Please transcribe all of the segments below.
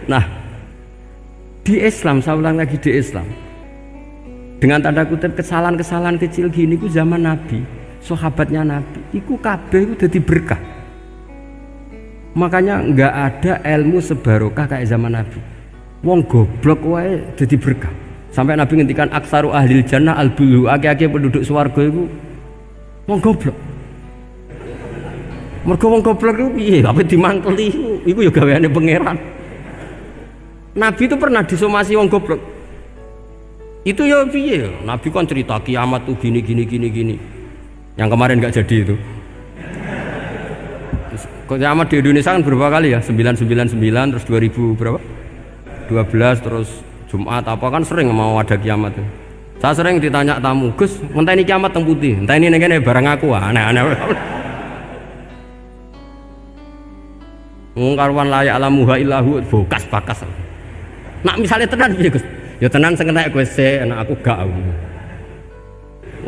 Nah, di Islam, saya ulang lagi di Islam, dengan tanda kutip kesalahan-kesalahan kecil gini ku zaman Nabi, sahabatnya Nabi, iku kabeh iku dadi berkah. Makanya nggak ada ilmu sebarokah kayak zaman Nabi. Wong goblok wae dadi berkah. Sampai Nabi ngendikan aksaru ahlil jannah al-bulu, akeh-akeh penduduk swarga iku wong goblok. Mergo wong goblok iku piye? Apa dimangkeli iku ya gaweane pangeran. Nabi itu pernah disomasi wong goblok. Itu ya piye? Nabi kan cerita kiamat tuh gini. Yang kemarin nggak jadi itu. Kiamat di Indonesia kan berapa kali ya? 999 terus 2000 berapa? 12 terus Jumat apa kan sering mau ada kiamat itu. Saya sering ditanya tamu, Gus, entah ini kiamat yang putih, entah ini barang aku, aneh-aneh. Karuan layak alamuha illahu bakas. Nak misalnya tenan piye Gus? Ya tenan sing enek kowe sik, anak aku gak.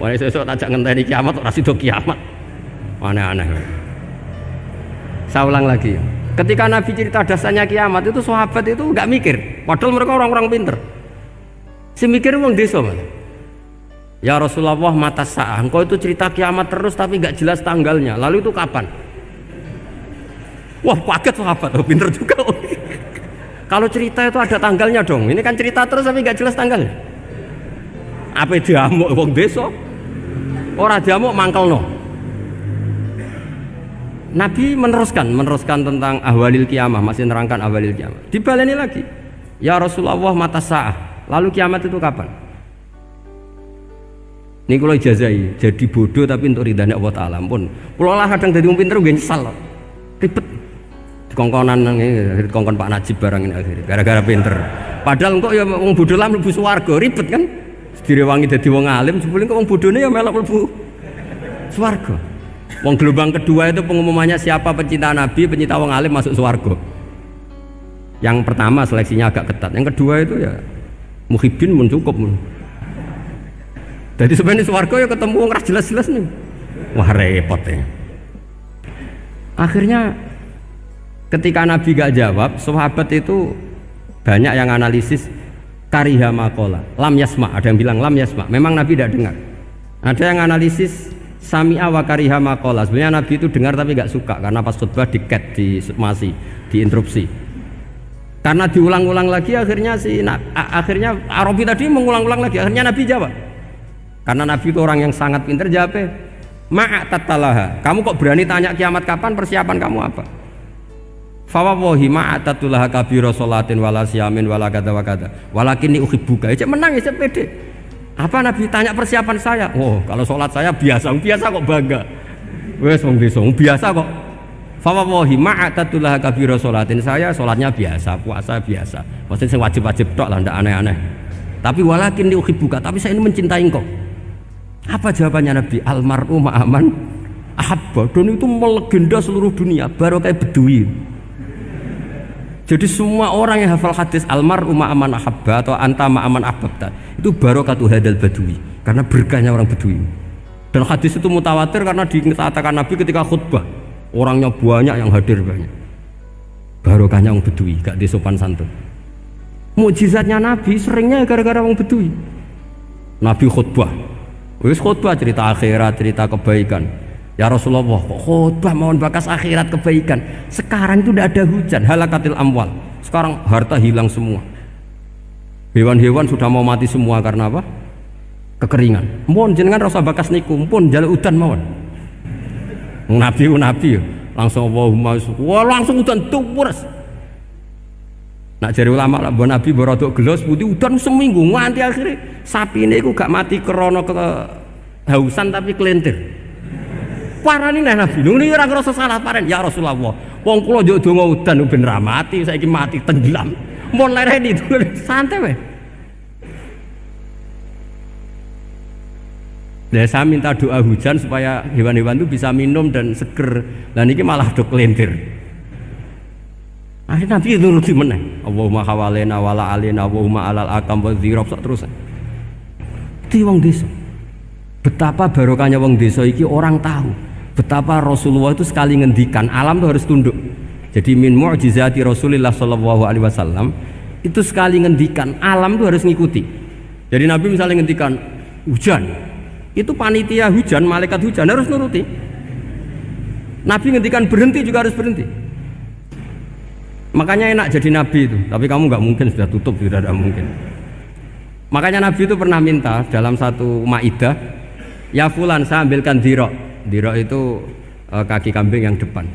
Wah sesuk tajak ngenteni kiamat ora sida kiamat. Aneh-aneh. Saya ulang lagi. Ketika Nabi cerita dasarnya kiamat itu sahabat itu enggak mikir, padahal mereka orang-orang pinter. Si mikir wong desa, Mas. Ya Rasulullah mata sa'ah, engkau itu cerita kiamat terus tapi enggak jelas tanggalnya. Lalu itu kapan? Wah, kaget sahabat, pinter juga. Kalau cerita itu ada tanggalnya dong. Ini kan cerita terus tapi nggak jelas tanggalnya. Apa diamuk wong desa? Ora diamuk mangkelno. Nabi meneruskan tentang ahwalil kiamah, masih nerangkan ahwalil kiamah. Dibaleni lagi. Ya Rasulullah mata sa'ah. Lalu kiamat itu kapan? Ini kalau ijazai jadi bodoh tapi untuk ridhanya Allah Ta'ala pun. Kalau lah kadang jadi pinter gue nyesal. Ribet. Kongkonan kongkon Pak Najib barang ini akhirnya gara-gara pinter. Padahal kok ya wong bodoh lah mlebu swarga, ribet kan? Direwangi dadi wong alim, sebelum kok wong bodone ya melok mlebu swarga. Wong gelombang kedua itu pengumumannya siapa pencinta Nabi, pencinta wong alim masuk swarga. Yang pertama seleksinya agak ketat, yang kedua itu ya muhibbin mun cukup. Jadi sebenarnya swarga ya ketemu wong ra jelas-jelas nih. Wah repot ya. Akhirnya ketika Nabi gak jawab, sahabat itu banyak yang analisis kariha maqala, lam yasma, ada yang bilang lam yasma, memang Nabi tidak dengar. Ada yang analisis sami'a wa kariha maqala, sebenarnya Nabi itu dengar tapi gak suka karena pas khutbah di-cut, diinterupsi. Karena diulang-ulang lagi akhirnya akhirnya Arabi tadi mengulang-ulang lagi, akhirnya Nabi jawab. Karena Nabi itu orang yang sangat pintar, jawabnya ma'atatalaha, kamu kok berani tanya kiamat kapan, persiapan kamu apa? Fawawahi ma'atatulaha kabira sholatin wala siyamin wala kata wa kata walakin uhibbuka. Cek menang ya, cek pede. Apa Nabi tanya persiapan saya? Oh, kalau sholat saya biasa kok bangga. Wes wong desa biasa kok. Fawawahi ma'atatulaha kabira sholatin, saya sholatnya biasa, puasa biasa. Maksudnya wajib-wajib tok lah, ndak aneh-aneh. Tapi walakin uhibbuka, tapi saya ini mencintai engkau. Apa jawabannya Nabi? Almar'u ma'aman ahabba. Dan itu melegenda seluruh dunia, baru kayak Bedui. Jadi semua orang yang hafal hadis almar'u ma'aman ahabba atau anta ma'aman ahbabta itu barokatu hadal badui, karena berkahnya orang Bedui. Dan hadis itu mutawatir karena dikatakan Nabi ketika khutbah orangnya banyak yang hadir banyak. Barokahnya orang Bedui, gak disopan santun. Mukjizatnya Nabi seringnya gara-gara orang Bedui. Nabi khutbah, wis khutbah cerita akhirat, cerita kebaikan. Ya Rasulullah, kok khutbah mohon bakas akhirat kebaikan. Sekarang itu tidak ada hujan, halakatil amwal. Sekarang harta hilang semua. Hewan-hewan sudah mau mati semua karena apa? Kekeringan. Mohon jenengan rasa bakas niku, pun jaluk udan mawon. Nabi langsung Allahumma wah langsung udan tumpures. Nak jari ulama lah, Nabi berodok gelos putih udan seminggu nganti akhirnya sapi ini gak mati krono kehausan tapi kelentir. Parani nih Nabi, ini orang ngerasa salah paren. Ya Rasulullah, wong kula njuk donga udan ben ra mati, saiki mati tenggelam. Mon lereni itu santai weh. Nah, saya minta doa hujan supaya hewan-hewan itu bisa minum dan seger. Dan ini malah do kelentir. Akhirnya Nabi nuruti meneh. Allahumma hawalena wala alena Allahumma alal akam wa dzirab terus. Itu wong desa. Betapa barokahnya wong desa iki orang tahu. Betapa Rasulullah itu sekali ngendikan alam itu harus tunduk. Jadi min mu'jizati Rasulullah sallallahu alaihi wasallam itu sekali ngendikan alam itu harus ngikuti. Jadi Nabi misalnya ngendikan hujan, itu panitia hujan, malaikat hujan harus nuruti. Nabi ngendikan berhenti juga harus berhenti. Makanya enak jadi Nabi itu, tapi kamu nggak mungkin, sudah tutup, sudah tidak mungkin. Makanya Nabi itu pernah minta dalam satu maidah, ya fulan saya ambilkan dirok. Dirok itu kaki kambing yang depan,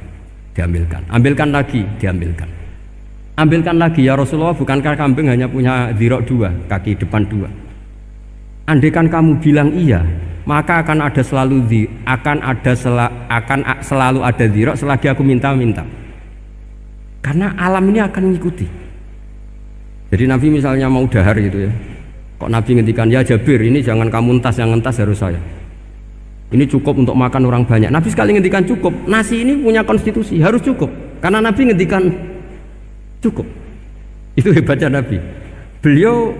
diambilkan. Ambilkan lagi, diambilkan. Ambilkan lagi ya Rasulullah, bukankah kambing hanya punya dirok dua, kaki depan dua? Andaikan kamu bilang iya, maka akan selalu ada dirok selagi aku minta-minta. Karena alam ini akan mengikuti. Jadi Nabi misalnya mau dahar gitu ya, kok Nabi ngendikan ya Jabir, ini jangan kamu entas, yang entas harus saya. Ini cukup untuk makan orang banyak. Nabi sekali ngendikan cukup. Nasi ini punya konstitusi, harus cukup. Karena Nabi ngendikan cukup. Itu hebatnya Nabi. Beliau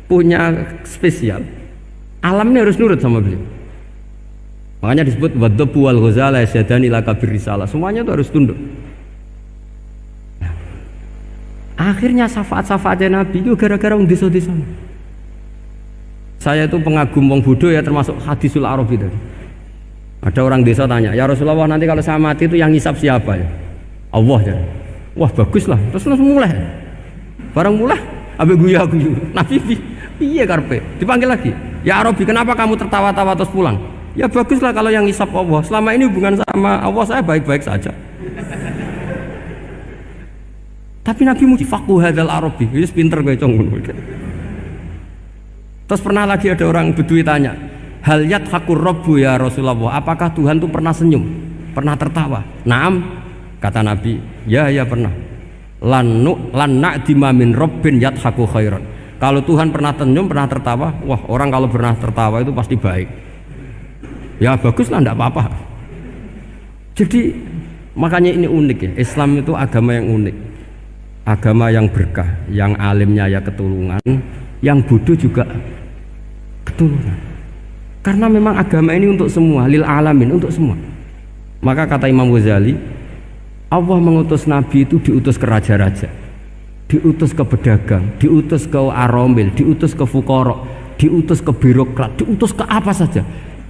punya spesial. Alam ini harus nurut sama beliau. Makanya disebut wadhabu wal ghazala yasyadani laka birrisalah. Semuanya itu harus tunduk. Nah, akhirnya syafaat-syafaatnya Nabi itu gara-gara wong desa-desa. Saya itu pengagum wong bodoh ya, termasuk hadisul arabi tadi. Ada orang desa tanya, ya Rasulullah nanti kalau saya mati itu yang ngisap siapa ya? Allah ya. Wah baguslah, terus langsung mulai. Barang mulai, abe guyu-guyu. Nabi piye karpe? Dipanggil lagi. Ya Arabi, kenapa kamu tertawa-tawa terus pulang? Ya baguslah kalau yang ngisap Allah. Selama ini hubungan sama Allah saya baik-baik saja. Tapi Nabi muji faqhu hadzal Arabi. Wis pinter kowe cong ngono. Terus pernah lagi ada orang Bedui tanya, hal yadhakur rabbu ya Rasulullah, apakah Tuhan itu pernah senyum, pernah tertawa? Naam, kata Nabi, ya pernah. Lan na'dima min rabbin yadhaku khairan. Kalau Tuhan pernah senyum, pernah tertawa, wah orang kalau pernah tertawa itu pasti baik. Ya baguslah, enggak apa-apa. Jadi makanya ini unik ya, Islam itu agama yang unik, agama yang berkah, yang alimnya ya ketulungan, yang bodoh juga ketulungan. Karena memang agama ini untuk semua, lil alamin, untuk semua. Maka kata Imam Ghazali, Allah mengutus Nabi itu diutus ke raja-raja, diutus ke pedagang, diutus ke aromil, diutus ke fuqara, diutus ke birokrat, diutus ke apa saja.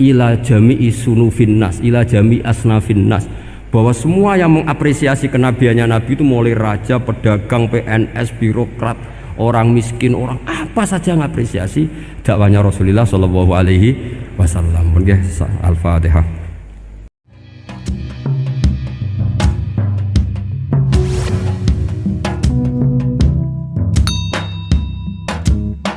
Ila jami'i sunufin nas, ila jami'i asnafin nas. Bahwa semua yang mengapresiasi kenabiannya Nabi itu mulai raja, pedagang, PNS, birokrat, orang miskin, orang apa saja mengapresiasi dakwahnya Rasulullah Shallallahu Alaihi Wasallam. Al-Fatihah.